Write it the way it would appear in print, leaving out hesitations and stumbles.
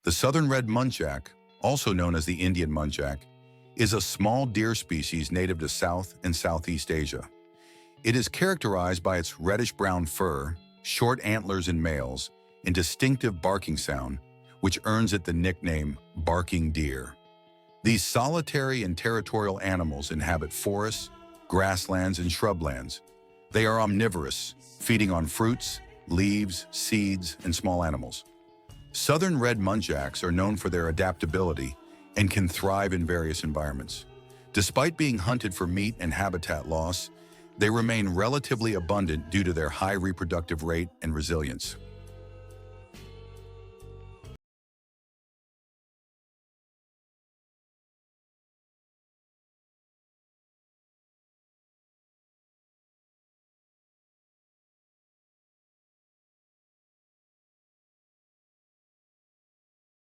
The southern red muntjac, also known as the Indian muntjac, is a small deer species native to South and Southeast Asia. It is characterized by its reddish-brown fur, short antlers in males, and distinctive barking sound, which earns it the nickname barking deer. These solitary and territorial animals inhabit forests, grasslands, and shrublands. They are omnivorous, feeding on fruits, leaves, seeds, and small animals. Southern red muntjacs are known for their adaptability and can thrive in various environments. Despite being hunted for meat and habitat loss, they remain relatively abundant due to their high reproductive rate and resilience.